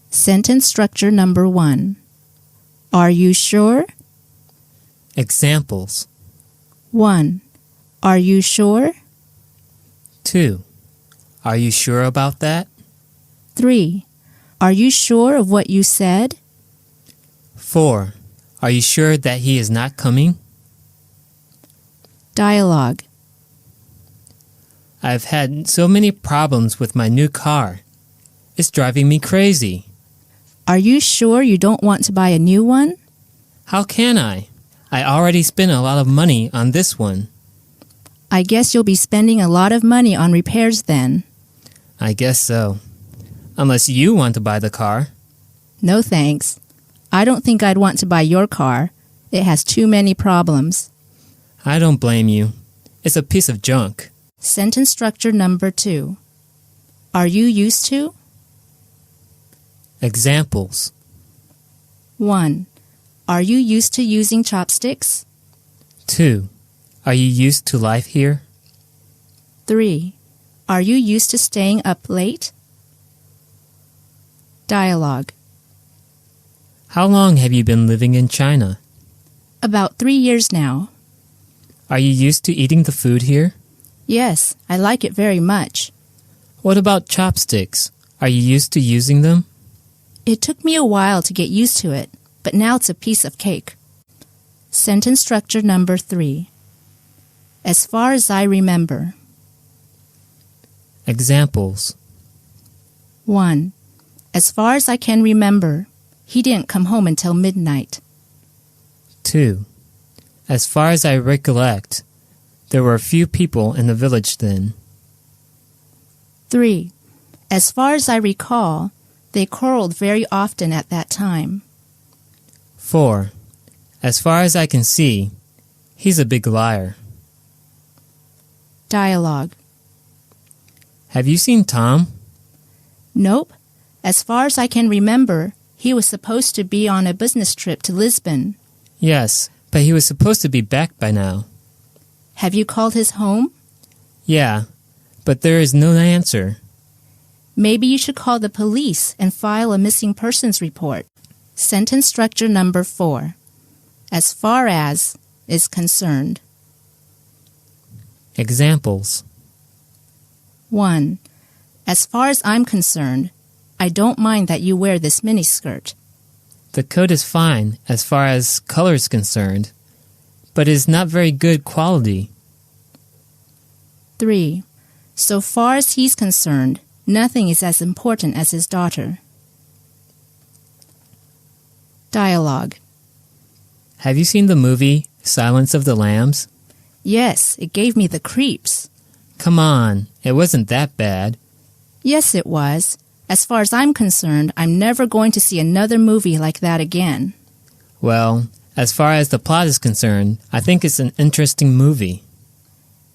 Sentence structure number 1. Are you sure? Examples. 1. Are you sure? 2. Are you sure about that? 3. Are you sure of what you said? 4. Are you sure that he is not coming? Dialogue. I've had so many problems with my new car. It's driving me crazy. Are you sure you don't want to buy a new one? How can I? I already spent a lot of money on this one. I guess you'll be spending a lot of money on repairs then. I guess so. Unless you want to buy the car. No thanks. I don't think I'd want to buy your car. It has too many problems. I don't blame you. It's a piece of junk. Sentence structure number 2. Are you used to? Examples. 1. Are you used to using chopsticks? 2. Are you used to life here? 3. Are you used to staying up late? Dialogue. How long have you been living in China? About 3 years now. Are you used to eating the food here? Yes, I like it very much. What about chopsticks? Are you used to using them? It took me a while to get used to it, but now it's a piece of cake. Sentence structure number 3. As far as I remember. Examples. 1. As far as I can remember, he didn't come home until midnight. 2. As far as I recollect, there were few people in the village then. 3. As far as I recall, they quarreled very often at that time. 4. As far as I can see, he's a big liar. Dialogue. Have you seen Tom? Nope. As far as I can remember, he was supposed to be on a business trip to Lisbon. Yes, but he was supposed to be back by now. Have you called his home? Yeah, but there is no answer. Maybe you should call the police and file a missing persons report. Sentence structure number 4. As far as is concerned. Examples. 1. As far as I'm concerned, I don't mind that you wear this miniskirt. The coat is fine as far as color is concerned, but it is not very good quality. 3. So far as he's concerned, nothing is as important as his daughter. Dialogue. Have you seen the movie Silence of the Lambs? Yes, it gave me the creeps. Come on, it wasn't that bad. Yes, it was. As far as I'm concerned, I'm never going to see another movie like that again. Well, as far as the plot is concerned, I think it's an interesting movie.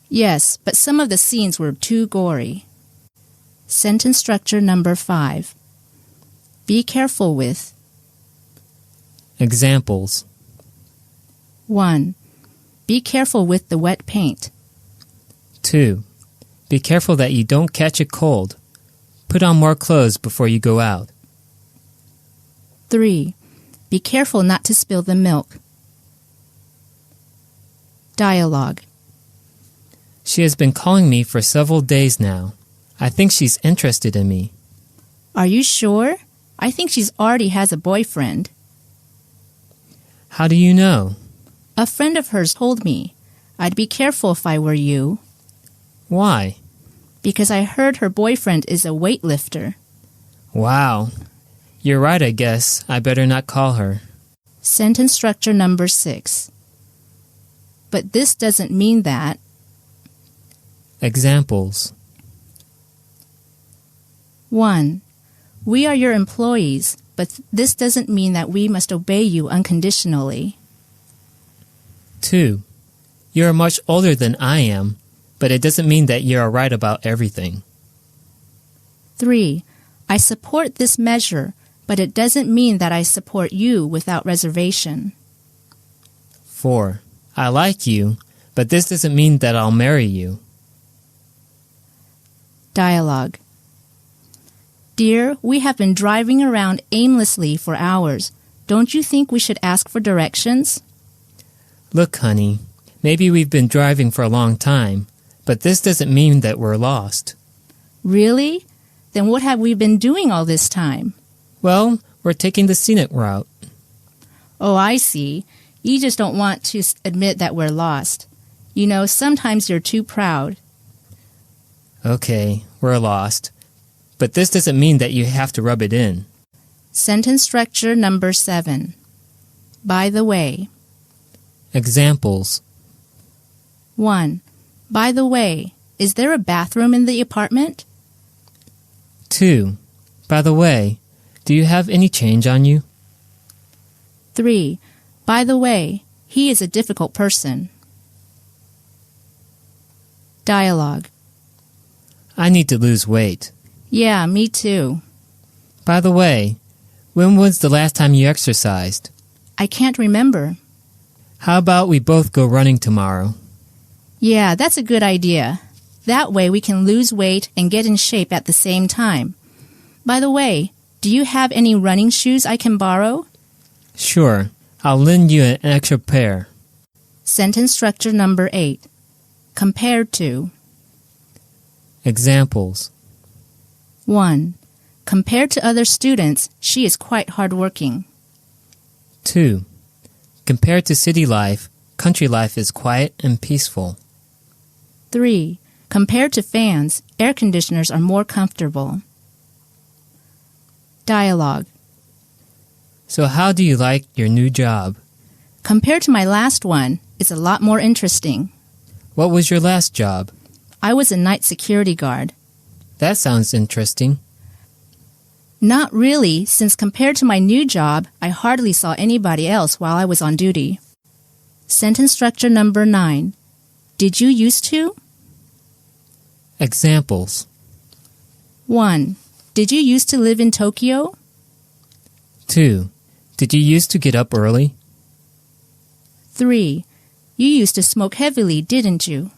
Yes, but some of the scenes were too gory. Sentence structure number 5. Be careful with. Examples. 1. Be careful with the wet paint. 2. Be careful that you don't catch a cold. Put on more clothes before you go out. 3. Be careful not to spill the milk. Dialogue. She has been calling me for several days now. I think she's interested in me. Are you sure? I think she's already has a boyfriend. How do you know? A friend of hers told me. I'd be careful if I were you. Why? Because I heard her boyfriend is a weightlifter. Wow. You're right, I guess. I better not call her. Sentence structure number 6. But this doesn't mean that. Examples. 1. We are your employees, but this doesn't mean that we must obey you unconditionally. 2. You are much older than I am, but it doesn't mean that you are right about everything. 3. I support this measure, but it doesn't mean that I support you without reservation. 4. I like you, but this doesn't mean that I'll marry you. Dialogue. Dear, we have been driving around aimlessly for hours. Don't you think we should ask for directions? Look, honey, maybe we've been driving for a long time, but this doesn't mean that we're lost. Really? Then what have we been doing all this time? Well, we're taking the scenic route. Oh, I see. You just don't want to admit that we're lost. You know, sometimes you're too proud. Okay, we're lost. But this doesn't mean that you have to rub it in. Sentence structure number 7. By the way. Examples. 1. By the way, is there a bathroom in the apartment? 2. By the way, do you have any change on you? 3. By the way, he is a difficult person. Dialogue. I need to lose weight. Yeah, me too. By the way, when was the last time you exercised? I can't remember. How about we both go running tomorrow? Yeah, that's a good idea. That way we can lose weight and get in shape at the same time. By the way, do you have any running shoes I can borrow? Sure, I'll lend you an extra pair. Sentence structure number 8. Compared to. Examples. 1. Compared to other students, she is quite hardworking. 2. Compared to city life, country life is quiet and peaceful. 3. Compared to fans, air conditioners are more comfortable. Dialogue. So how do you like your new job? Compared to my last one, it's a lot more interesting. What was your last job? I was a night security guard. That sounds interesting. Not really, since compared to my new job, I hardly saw anybody else while I was on duty. Sentence structure number 9. Did you used to? Examples. 1. Did you used to live in Tokyo? 2. Did you used to get up early? 3. You used to smoke heavily, didn't you?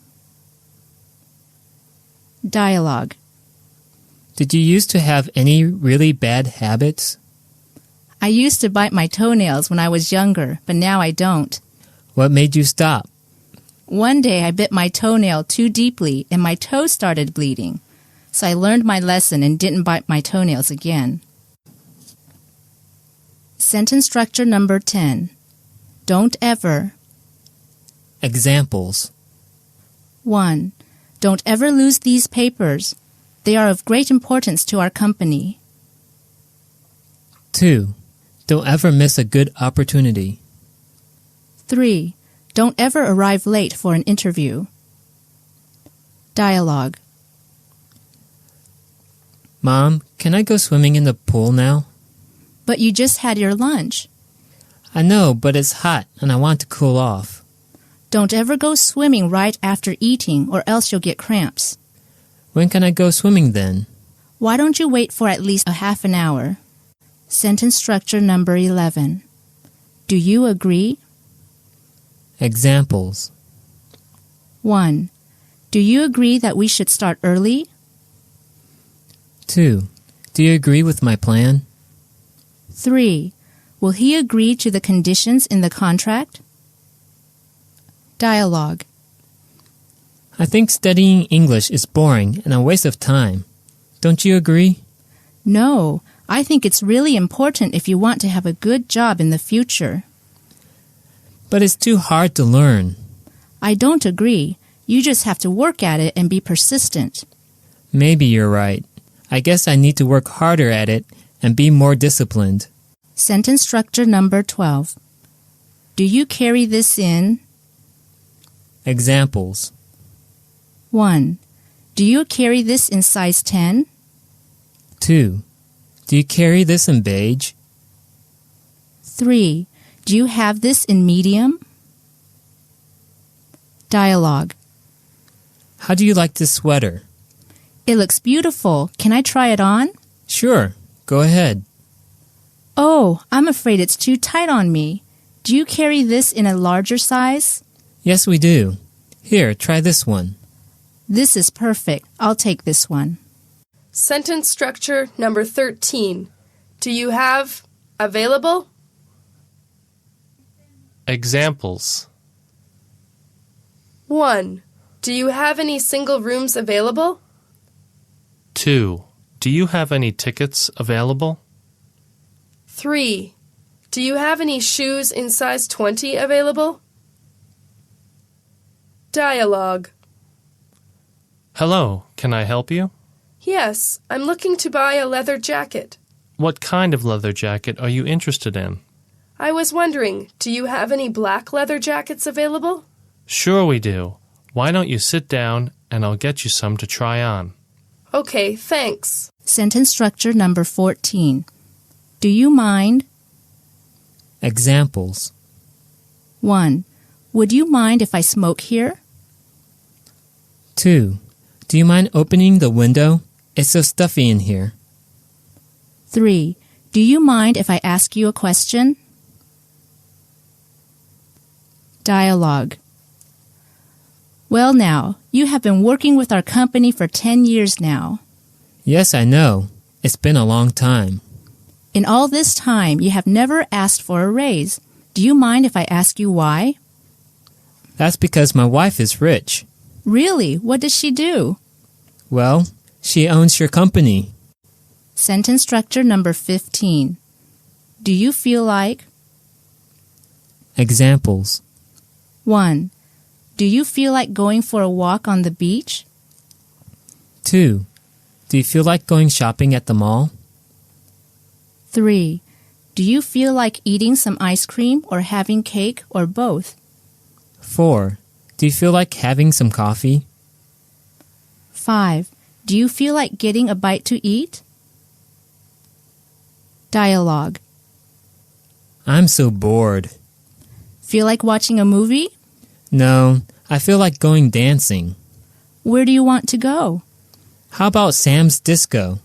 Dialogue. Did you used to have any really bad habits? I used to bite my toenails when I was younger, but now I don't. What made you stop? One day I bit my toenail too deeply and my toe started bleeding. So I learned my lesson and didn't bite my toenails again. Sentence structure number 10. Don't ever. Examples. 1. Don't ever lose these papers. They are of great importance to our company. 2. Don't ever miss a good opportunity. 3. Don't ever arrive late for an interview. Dialogue. Mom, can I go swimming in the pool now? But you just had your lunch. I know, but it's hot and I want to cool off. Don't ever go swimming right after eating or else you'll get cramps. When can I go swimming then? Why don't you wait for at least a half an hour? Sentence structure number 11. Do you agree? Examples. 1. Do you agree that we should start early? 2. Do you agree with my plan? 3. Will he agree to the conditions in the contract? Dialogue. I think studying English is boring and a waste of time. Don't you agree? No, I think it's really important if you want to have a good job in the future. But it's too hard to learn. I don't agree. You just have to work at it and be persistent. Maybe you're right. I guess I need to work harder at it and be more disciplined. Sentence structure number 12. Do you carry this in? Examples. 1. Do you carry this in size 10? 2. Do you carry this in beige? 3. Do you have this in medium? Dialogue. How do you like this sweater? It looks beautiful. Can I try it on? Sure, go ahead. Oh, I'm afraid it's too tight on me. Do you carry this in a larger size? Yes, we do. Here, try this one. This is perfect. I'll take this one. Sentence structure number 13. Do you have available? Examples. 1. Do you have any single rooms available? 2. Do you have any tickets available? 3. Do you have any shoes in size 20 available? Dialogue. Hello, can I help you? Yes, I'm looking to buy a leather jacket. What kind of leather jacket are you interested in? I was wondering, do you have any black leather jackets available? Sure we do. Why don't you sit down and I'll get you some to try on. Okay, thanks. Sentence structure number 14. Do you mind? Examples. 1. Would you mind if I smoke here? 2. Do you mind opening the window? It's so stuffy in here. 3. Do you mind if I ask you a question? Dialogue. Well now, you have been working with our company for 10 years now. Yes, I know. It's been a long time. In all this time, you have never asked for a raise. Do you mind if I ask you why? That's because my wife is rich. Really? What does she do? Well, she owns your company. Sentence structure number 15. Do you feel like? Examples. 1. Do you feel like going for a walk on the beach? 2. Do you feel like going shopping at the mall? 3. Do you feel like eating some ice cream or having cake or both? 4. Do you feel like having some coffee? 5. Do you feel like getting a bite to eat? Dialogue. I'm so bored. Feel like watching a movie? No, I feel like going dancing. Where do you want to go? How about Sam's Disco?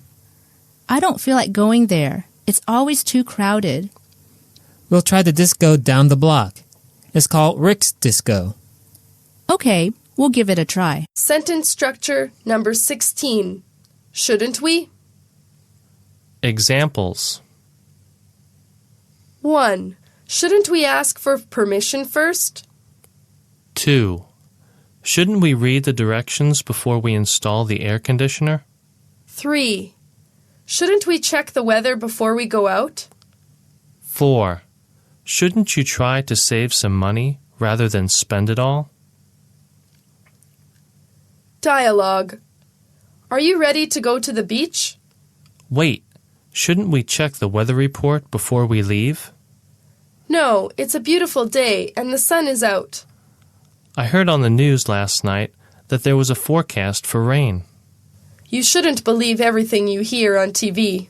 I don't feel like going there. It's always too crowded. We'll try the disco down the block. It's called Rick's Disco. Okay, we'll give it a try. Sentence structure number 16. Shouldn't we? Examples. 1. Shouldn't we ask for permission first? 2. Shouldn't we read the directions before we install the air conditioner? 3. Shouldn't we check the weather before we go out? 4. Shouldn't you try to save some money rather than spend it all? Dialogue. Are you ready to go to the beach? Wait, shouldn't we check the weather report before we leave? No, it's a beautiful day and the sun is out. I heard on the news last night that there was a forecast for rain. You shouldn't believe everything you hear on TV.